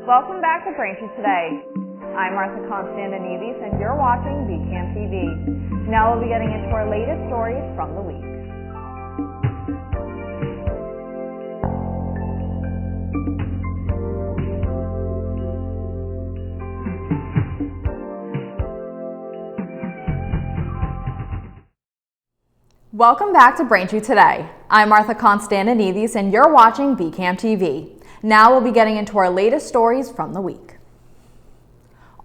Welcome back to Braintree Today. I'm Martha Konstandinidis and you're watching BCAM TV. Now we'll be getting into our latest stories from the week. Welcome back to Braintree Today. I'm Martha Konstandinidis and you're watching BCAM TV. Now we'll be getting into our latest stories from the week.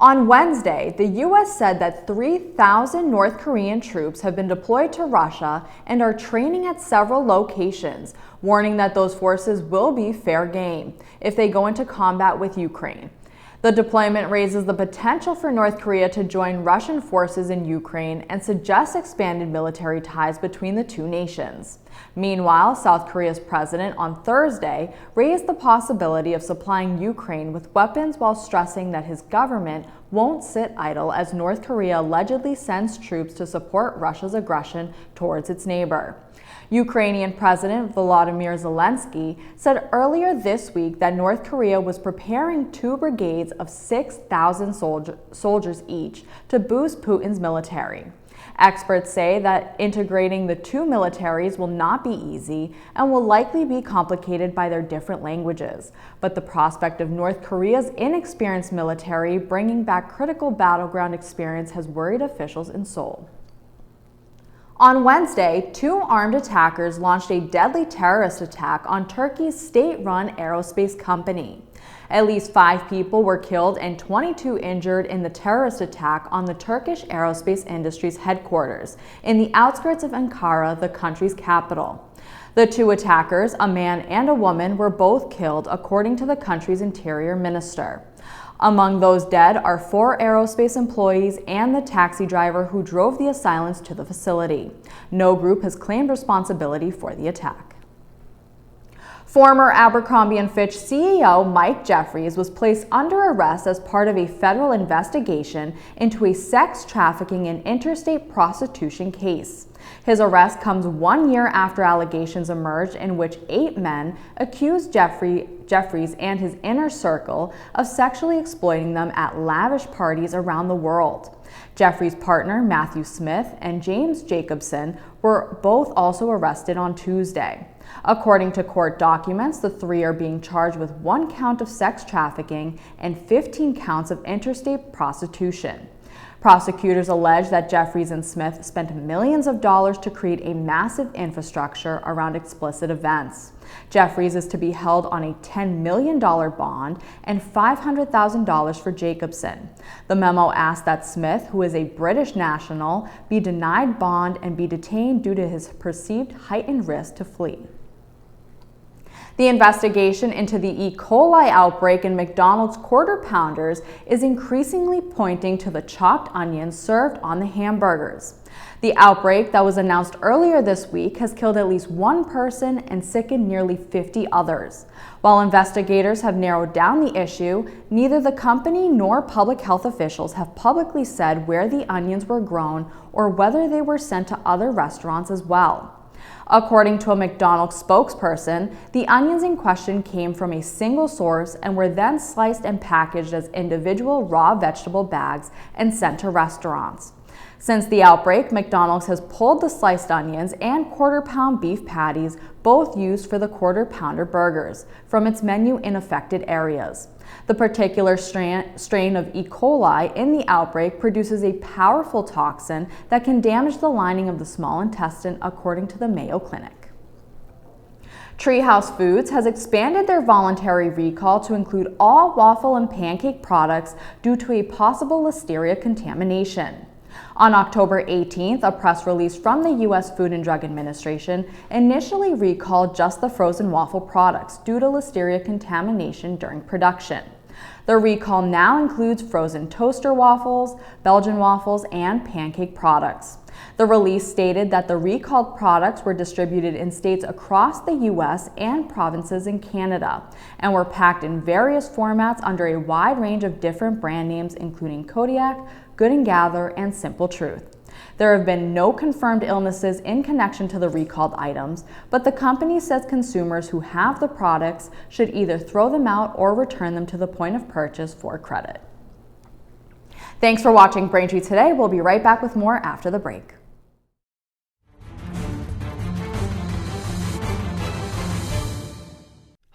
On Wednesday, the U.S. said that 3,000 North Korean troops have been deployed to Russia and are training at several locations, warning that those forces will be fair game if they go into combat with Ukraine. The deployment raises the potential for North Korea to join Russian forces in Ukraine and suggests expanded military ties between the two nations. Meanwhile, South Korea's president on Thursday raised the possibility of supplying Ukraine with weapons while stressing that his government won't sit idle as North Korea allegedly sends troops to support Russia's aggression towards its neighbor. Ukrainian President Volodymyr Zelensky said earlier this week that North Korea was preparing 2 brigades of 6,000 soldiers each to boost Putin's military. Experts say that integrating the two militaries will not be easy and will likely be complicated by their different languages, but the prospect of North Korea's inexperienced military bringing back critical battleground experience has worried officials in Seoul. On Wednesday, 2 armed attackers launched a deadly terrorist attack on Turkey's state-run aerospace company. At least 5 people were killed and 22 injured in the terrorist attack on the Turkish aerospace industry's headquarters in the outskirts of Ankara, the country's capital. The 2 attackers, a man and a woman, were both killed, according to the country's interior minister. Among those dead are 4 aerospace employees and the taxi driver who drove the assailants to the facility. No group has claimed responsibility for the attack. Former Abercrombie & Fitch CEO Mike Jeffries was placed under arrest as part of a federal investigation into a sex trafficking and interstate prostitution case. His arrest comes 1 year after allegations emerged in which 8 men accused Jeffries and his inner circle of sexually exploiting them at lavish parties around the world. Jeffries' partner, Matthew Smith, and James Jacobson were both also arrested on Tuesday. According to court documents, the 3 are being charged with 1 count of sex trafficking and 15 counts of interstate prostitution. Prosecutors allege that Jeffries and Smith spent millions of dollars to create a massive infrastructure around explicit events. Jeffries is to be held on a $10 million bond and $500,000 for Jacobson. The memo asked that Smith, who is a British national, be denied bond and be detained due to his perceived heightened risk to flee. The investigation into the E. coli outbreak in McDonald's Quarter Pounders is increasingly pointing to the chopped onions served on the hamburgers. The outbreak that was announced earlier this week has killed at least 1 person and sickened nearly 50 others. While investigators have narrowed down the issue, neither the company nor public health officials have publicly said where the onions were grown or whether they were sent to other restaurants as well. According to a McDonald's spokesperson, the onions in question came from a single source and were then sliced and packaged as individual raw vegetable bags and sent to restaurants. Since the outbreak, McDonald's has pulled the sliced onions and quarter-pound beef patties, both used for the Quarter Pounder burgers, from its menu in affected areas. The particular strain of E. coli in the outbreak produces a powerful toxin that can damage the lining of the small intestine, according to the Mayo Clinic. Treehouse Foods has expanded their voluntary recall to include all waffle and pancake products due to a possible listeria contamination. On October 18th, a press release from the U.S. Food and Drug Administration initially recalled just the frozen waffle products due to listeria contamination during production. The recall now includes frozen toaster waffles, Belgian waffles, and pancake products. The release stated that the recalled products were distributed in states across the U.S. and provinces in Canada and were packed in various formats under a wide range of different brand names, including Kodiak, Good & Gather, and Simple Truth. There have been no confirmed illnesses in connection to the recalled items, but the company says consumers who have the products should either throw them out or return them to the point of purchase for credit. Thanks for watching Braintree Today. We'll be right back with more after the break.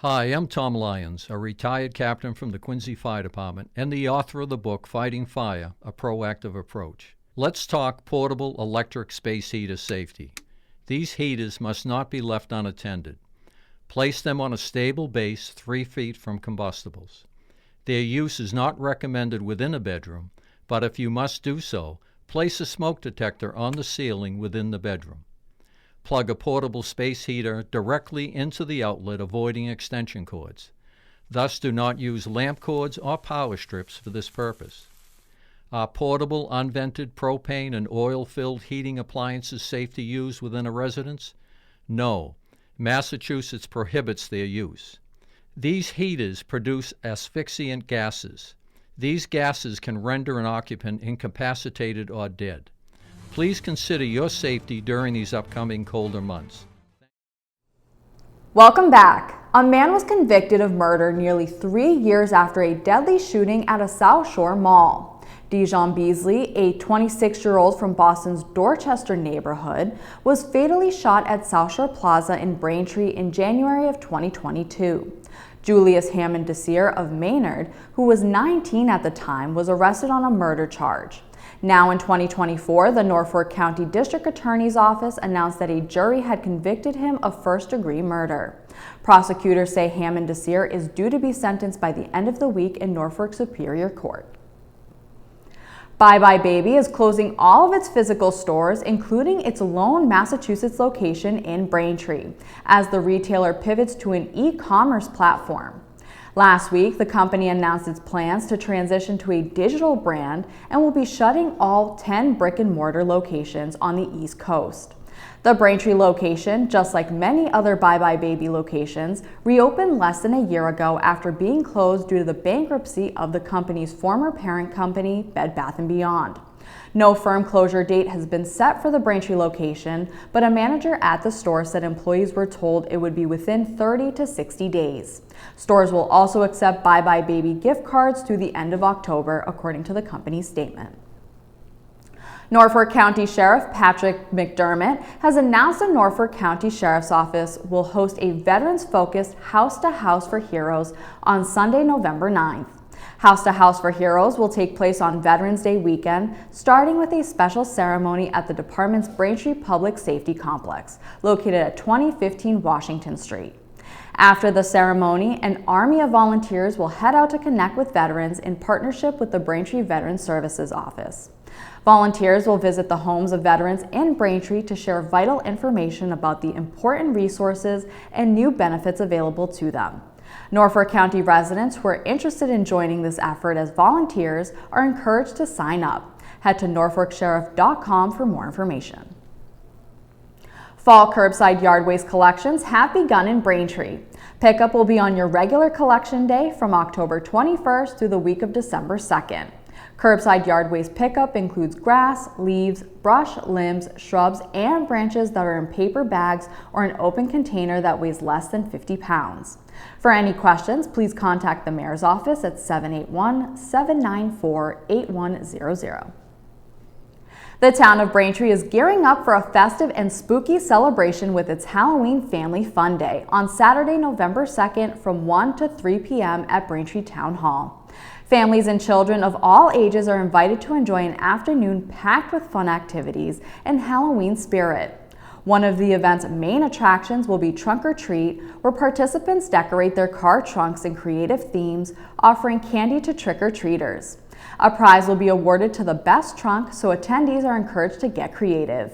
Hi, I'm Tom Lyons, a retired captain from the Quincy Fire Department and the author of the book Fighting Fire, A Proactive Approach. Let's talk portable electric space heater safety. These heaters must not be left unattended. Place them on a stable base 3 feet from combustibles. Their use is not recommended within a bedroom, but if you must do so, place a smoke detector on the ceiling within the bedroom. Plug a portable space heater directly into the outlet, avoiding extension cords. Thus, do not use lamp cords or power strips for this purpose. Are portable, unvented propane and oil-filled heating appliances safe to use within a residence? No. Massachusetts prohibits their use. These heaters produce asphyxiant gases. These gases can render an occupant incapacitated or dead. Please consider your safety during these upcoming colder months. Welcome back. A man was convicted of murder nearly 3 years after a deadly shooting at a South Shore mall. Dijon Beasley, a 26-year-old from Boston's Dorchester neighborhood, was fatally shot at South Shore Plaza in Braintree in January of 2022. Julius Hammond Desir of Maynard, who was 19 at the time, was arrested on a murder charge. Now in 2024, the Norfolk County District Attorney's Office announced that a jury had convicted him of first-degree murder. Prosecutors say Hammond Desir is due to be sentenced by the end of the week in Norfolk Superior Court. Bye Bye Baby is closing all of its physical stores, including its lone Massachusetts location in Braintree, as the retailer pivots to an e-commerce platform. Last week, the company announced its plans to transition to a digital brand and will be shutting all 10 brick-and-mortar locations on the East Coast. The Braintree location, just like many other Bye Bye Baby locations, reopened less than a year ago after being closed due to the bankruptcy of the company's former parent company, Bed Bath & Beyond. No firm closure date has been set for the Braintree location, but a manager at the store said employees were told it would be within 30 to 60 days. Stores will also accept Bye Bye Baby gift cards through the end of October, according to the company's statement. Norfolk County Sheriff Patrick McDermott has announced the Norfolk County Sheriff's Office will host a veterans-focused House to House for Heroes on Sunday, November 9th. House to House for Heroes will take place on Veterans Day weekend, starting with a special ceremony at the department's Braintree Public Safety Complex, located at 2015 Washington Street. After the ceremony, an army of volunteers will head out to connect with veterans in partnership with the Braintree Veterans Services Office. Volunteers will visit the homes of veterans in Braintree to share vital information about the important resources and new benefits available to them. Norfolk County residents who are interested in joining this effort as volunteers are encouraged to sign up. Head to norfolksheriff.com for more information. Fall curbside yard waste collections have begun in Braintree. Pickup will be on your regular collection day from October 21st through the week of December 2nd. Curbside yard waste pickup includes grass, leaves, brush, limbs, shrubs, and branches that are in paper bags or an open container that weighs less than 50 pounds. For any questions, please contact the Mayor's Office at 781-794-8100. The town of Braintree is gearing up for a festive and spooky celebration with its Halloween Family Fun Day on Saturday, November 2nd from 1 to 3 p.m. at Braintree Town Hall. Families and children of all ages are invited to enjoy an afternoon packed with fun activities and Halloween spirit. One of the event's main attractions will be Trunk or Treat, where participants decorate their car trunks in creative themes, offering candy to trick-or-treaters. A prize will be awarded to the best trunk, so attendees are encouraged to get creative.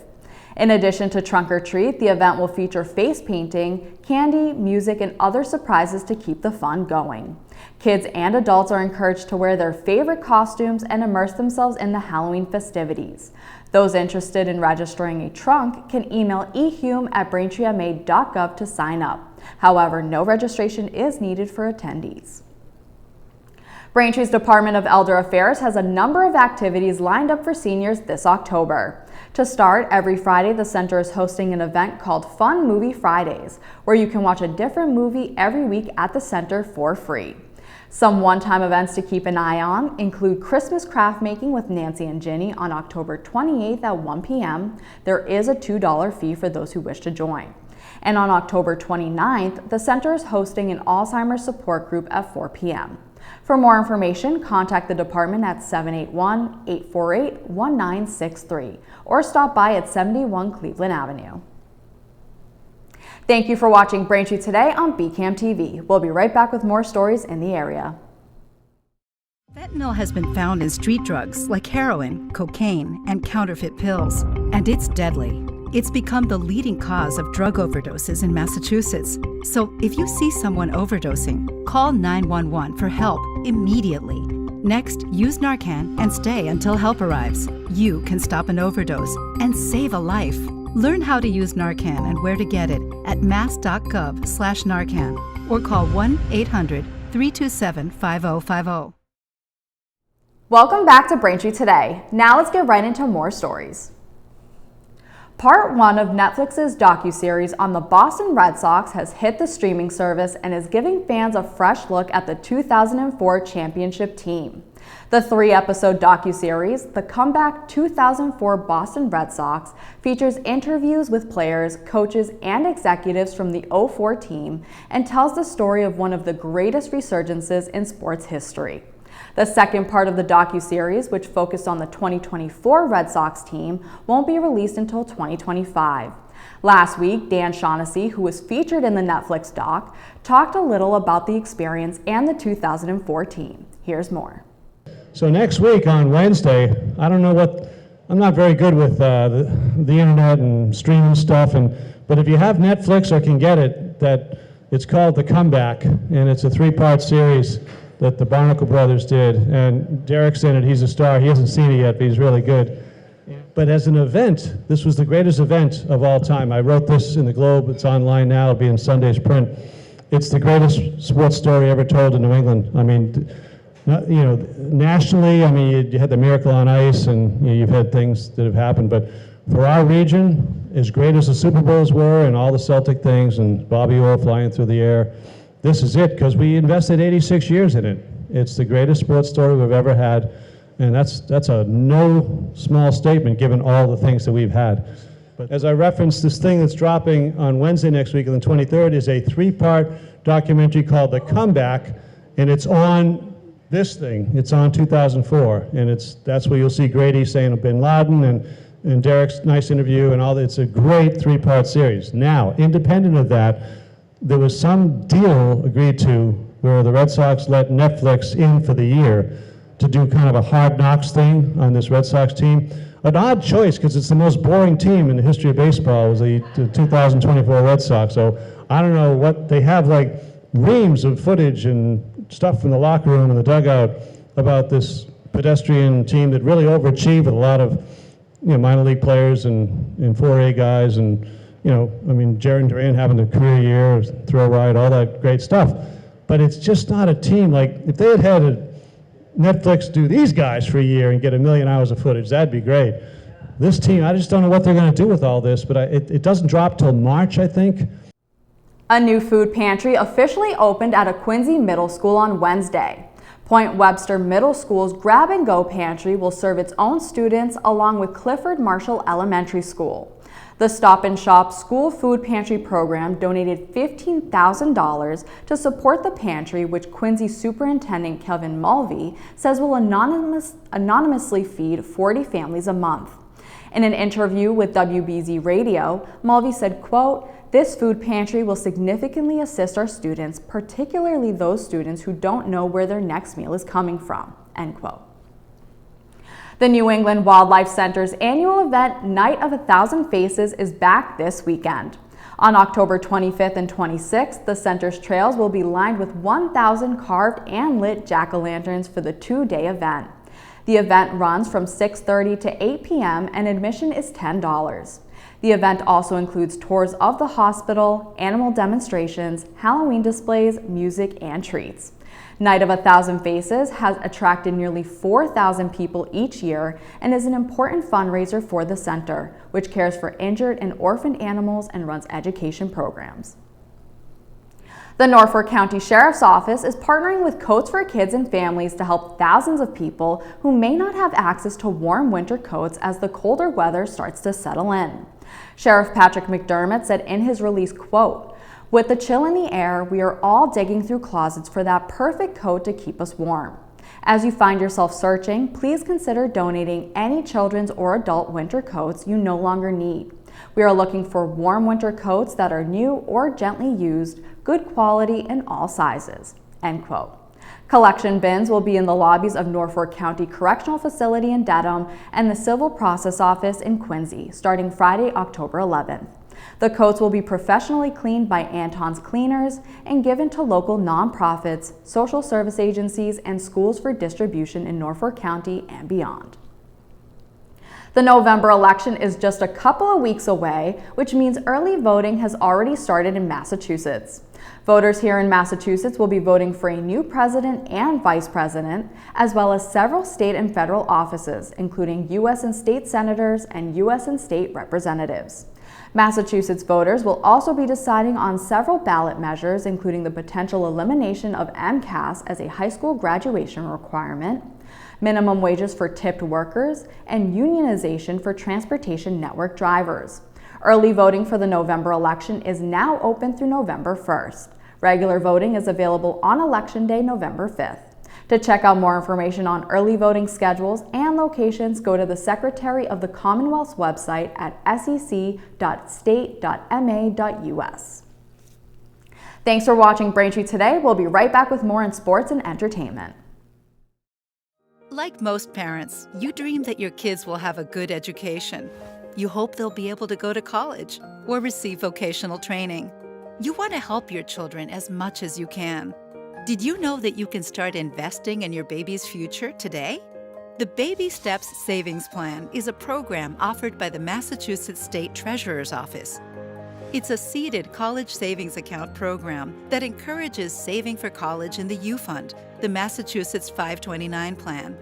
In addition to Trunk or Treat, the event will feature face painting, candy, music, and other surprises to keep the fun going. Kids and adults are encouraged to wear their favorite costumes and immerse themselves in the Halloween festivities. Those interested in registering a trunk can email ehume@braintreema.gov to sign up. However, no registration is needed for attendees. Braintree's Department of Elder Affairs has a number of activities lined up for seniors this October. To start, every Friday the center is hosting an event called Fun Movie Fridays, where you can watch a different movie every week at the center for free. Some one-time events to keep an eye on include Christmas craft making with Nancy and Ginny on October 28th at 1 p.m. There is a $2 fee for those who wish to join. And on October 29th, the center is hosting an Alzheimer's support group at 4 p.m. For more information, contact the department at 781-848-1963 or stop by at 71 Cleveland Avenue. Thank you for watching Braintree Today on BCAM TV. We'll be right back with more stories in the area. Fentanyl has been found in street drugs like heroin, cocaine, and counterfeit pills, and it's deadly. It's become the leading cause of drug overdoses in Massachusetts. So if you see someone overdosing, call 911 for help immediately. Next, use Narcan and stay until help arrives. You can stop an overdose and save a life. Learn how to use Narcan and where to get it at mass.gov/Narcan or call 1-800-327-5050. Welcome back to Braintree Today. Now let's get right into more stories. Part 1 of Netflix's docuseries on the Boston Red Sox has hit the streaming service and is giving fans a fresh look at the 2004 championship team. The 3-episode docuseries, The Comeback 2004 Boston Red Sox, features interviews with players, coaches, and executives from the '04 team and tells the story of one of the greatest resurgences in sports history. The second part of the docuseries, which focused on the 2024 Red Sox team, won't be released until 2025. Last week, Dan Shaughnessy, who was featured in the Netflix doc, talked a little about the experience and the 2004 team. Here's more. So next week on Wednesday, I'm not very good with the internet and streaming stuff, but if you have Netflix or can get it, it's called The Comeback, and it's a 3-part series that the Barnacle brothers did, and Derek's in it. He's a star. He hasn't seen it yet, but he's really good. But as an event, this was the greatest event of all time. I wrote this in the Globe. It's online now. It'll be in Sunday's print. It's the greatest sports story ever told in New England. I mean, nationally, you had the Miracle on Ice, and you've had things that have happened, but for our region, as great as the Super Bowls were and all the Celtic things and Bobby Orr flying through the air, this is it, because we invested 86 years in it. It's the greatest sports story we've ever had, and that's a no small statement given all the things that we've had. But as I referenced, this thing that's dropping on Wednesday next week, on the 23rd, is a 3-part documentary called The Comeback, and it's on this thing. It's on 2004, and that's where you'll see Grady saying Bin Laden and Derek's nice interview and all that. It's a great 3-part series. Now, independent of that, there was some deal agreed to where the Red Sox let Netflix in for the year to do kind of a Hard Knocks thing on this Red Sox team. An odd choice, because it's the most boring team in the history of baseball, was the 2024 Red Sox. So I don't know what they have, like reams of footage and stuff from the locker room and the dugout about this pedestrian team that really overachieved with a lot of minor league players and 4A guys, and Jaron Duran having a career year, throw right, all that great stuff. But it's just not a team. Like, if they had Netflix do these guys for a year and get 1 million hours of footage, that'd be great. This team, I just don't know what they're going to do with all this, but it doesn't drop till March, I think. A new food pantry officially opened at a Quincy middle school on Wednesday. Point Webster Middle School's Grab and Go Pantry will serve its own students along with Clifford Marshall Elementary School. The Stop and Shop School Food Pantry program donated $15,000 to support the pantry, which Quincy Superintendent Kevin Mulvey says will anonymously feed 40 families a month. In an interview with WBZ Radio, Mulvey said, quote, "This food pantry will significantly assist our students, particularly those students who don't know where their next meal is coming from," end quote. The New England Wildlife Center's annual event, Night of 1,000 Faces, is back this weekend. On October 25th and 26th, the center's trails will be lined with 1,000 carved and lit jack-o'-lanterns for the 2-day event. The event runs from 6:30 to 8 p.m. and admission is $10. The event also includes tours of the hospital, animal demonstrations, Halloween displays, music, and treats. Night of 1,000 Faces has attracted nearly 4,000 people each year and is an important fundraiser for the center, which cares for injured and orphaned animals and runs education programs. The Norfolk County Sheriff's Office is partnering with Coats for Kids and Families to help thousands of people who may not have access to warm winter coats as the colder weather starts to settle in. Sheriff Patrick McDermott said in his release, quote, "With the chill in the air, we are all digging through closets for that perfect coat to keep us warm. As you find yourself searching, please consider donating any children's or adult winter coats you no longer need. We are looking for warm winter coats that are new or gently used, good quality in all sizes." End quote. Collection bins will be in the lobbies of Norfolk County Correctional Facility in Dedham and the Civil Process Office in Quincy, starting Friday, October 11th. The coats will be professionally cleaned by Anton's Cleaners and given to local nonprofits, social service agencies, and schools for distribution in Norfolk County and beyond. The November election is just a couple of weeks away, which means early voting has already started in Massachusetts. Voters here in Massachusetts will be voting for a new president and vice president, as well as several state and federal offices, including U.S. and state senators and U.S. and state representatives. Massachusetts voters will also be deciding on several ballot measures, including the potential elimination of MCAS as a high school graduation requirement, minimum wages for tipped workers, and unionization for transportation network drivers. Early voting for the November election is now open through November 1st. Regular voting is available on Election Day, November 5th. To check out more information on early voting schedules and locations, go to the Secretary of the Commonwealth's website at sec.state.ma.us. Thanks for watching Braintree Today. We'll be right back with more in sports and entertainment. Like most parents, you dream that your kids will have a good education. You hope they'll be able to go to college or receive vocational training. You want to help your children as much as you can. Did you know that you can start investing in your baby's future today? The Baby Steps Savings Plan is a program offered by the Massachusetts State Treasurer's Office. It's a seeded college savings account program that encourages saving for college in the U Fund, the Massachusetts 529 plan.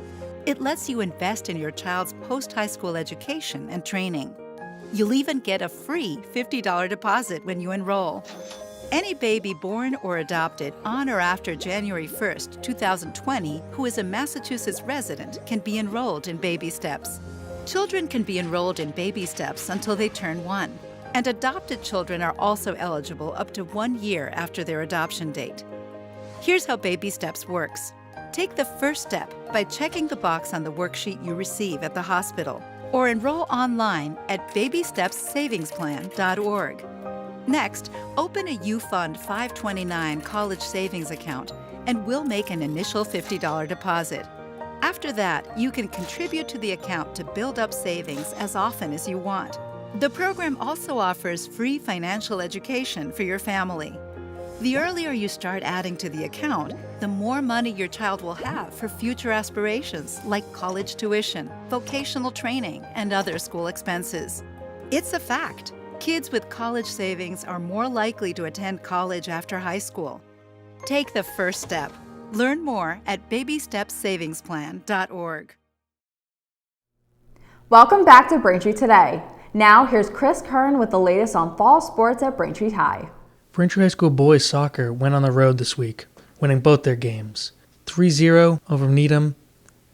It lets you invest in your child's post-high school education and training. You'll even get a free $50 deposit when you enroll. Any baby born or adopted on or after January 1st, 2020, who is a Massachusetts resident can be enrolled in Baby Steps. Children can be enrolled in Baby Steps until they turn 1, and adopted children are also eligible up to 1 year after their adoption date. Here's how Baby Steps works. Take the first step by checking the box on the worksheet you receive at the hospital, or enroll online at babystepssavingsPlan.org. Next, open a U Fund 529 college savings account, and we'll make an initial $50 deposit. After that, you can contribute to the account to build up savings as often as you want. The program also offers free financial education for your family. The earlier you start adding to the account, the more money your child will have for future aspirations like college tuition, vocational training, and other school expenses. It's a fact. Kids with college savings are more likely to attend college after high school. Take the first step. Learn more at babystepssavingsPlan.org. Welcome back to Braintree Today. Now here's Chris Curran with the latest on fall sports at Braintree High. Braintree High School boys soccer went on the road this week, winning both their games, 3-0 over Needham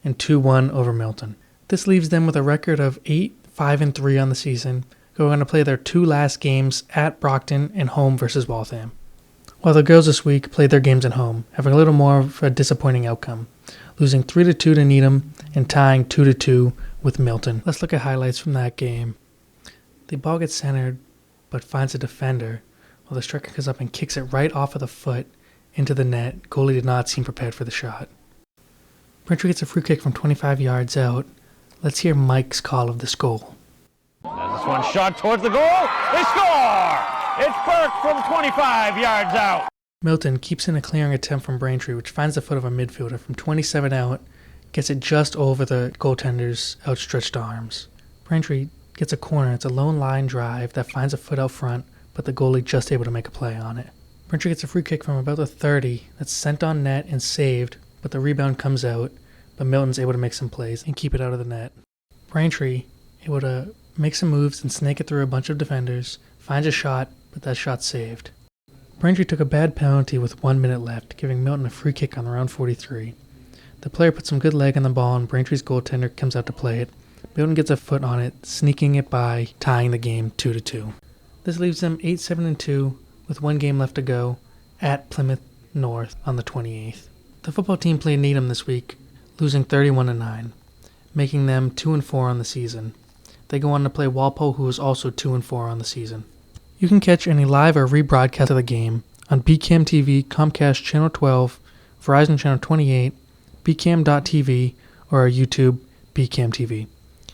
and 2-1 over Milton. This leaves them with a record of 8-5-3 on the season, going to play their 2 last games at Brockton and home versus Waltham. While the girls this week played their games at home, having a little more of a disappointing outcome, losing 3-2 to Needham and tying 2-2 with Milton. Let's look at highlights from that game. The ball gets centered, but finds a defender, while the striker comes up and kicks it right off of the foot into the net. Goalie did not seem prepared for the shot. Braintree gets a free kick from 25 yards out. Let's hear Mike's call of this goal. As this one shot towards the goal, they score! It's Burke from 25 yards out. Milton keeps in a clearing attempt from Braintree, which finds the foot of a midfielder from 27 out, gets it just over the goaltender's outstretched arms. Braintree gets a corner. It's a lone line drive that finds a foot out front, but the goalie just able to make a play on it. Braintree gets a free kick from about the 30 that's sent on net and saved, but the rebound comes out, but Milton's able to make some plays and keep it out of the net. Braintree able to make some moves and snake it through a bunch of defenders, finds a shot, but that shot's saved. Braintree took a bad penalty with 1 minute left, giving Milton a free kick on round 43. The player put some good leg on the ball and Braintree's goaltender comes out to play it. Milton gets a foot on it, sneaking it by, tying the game 2-2. This leaves them 8-7-2 with 1 game left to go at Plymouth North on the 28th. The football team played Needham this week, losing 31-9, making them 2-4 on the season. They go on to play Walpole, who is also 2-4 on the season. You can catch any live or rebroadcast of the game on BCAM TV, Comcast Channel 12, Verizon Channel 28, bcam.tv, or our YouTube, BCAM TV.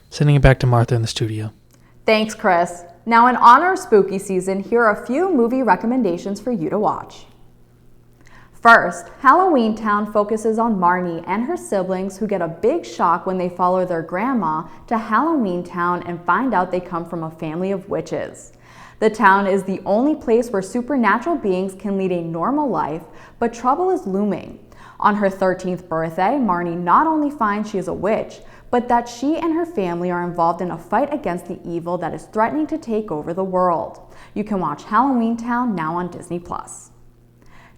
Sending it back to Martha in the studio. Thanks, Chris. Now, in honor of spooky season, here are a few movie recommendations for you to watch. First, Halloween Town focuses on Marnie and her siblings who get a big shock when they follow their grandma to Halloween Town and find out they come from a family of witches. The town is the only place where supernatural beings can lead a normal life, but trouble is looming. On her 13th birthday, Marnie not only finds she is a witch, but that she and her family are involved in a fight against the evil that is threatening to take over the world. You can watch Halloween Town now on Disney+.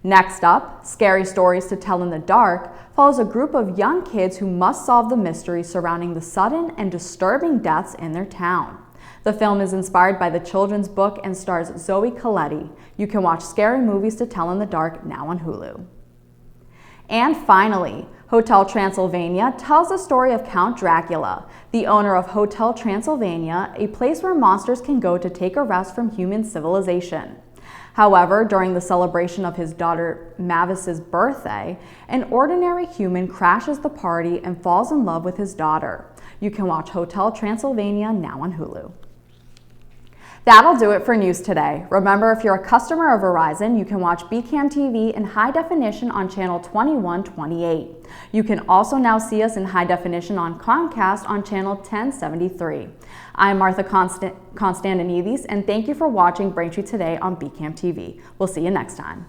Next up, Scary Stories to Tell in the Dark follows a group of young kids who must solve the mystery surrounding the sudden and disturbing deaths in their town. The film is inspired by the children's book and stars Zoe Colletti. You can watch Scary Movies to Tell in the Dark now on Hulu. And finally, Hotel Transylvania tells the story of Count Dracula, the owner of Hotel Transylvania, a place where monsters can go to take a rest from human civilization. However, during the celebration of his daughter Mavis's birthday, an ordinary human crashes the party and falls in love with his daughter. You can watch Hotel Transylvania now on Hulu. That'll do it for news today. Remember, if you're a customer of Verizon, you can watch BCAM TV in high definition on channel 2128. You can also now see us in high definition on Comcast on channel 1073. I'm Martha Konstandinidis, and thank you for watching Braintree Today on BCAM TV. We'll see you next time.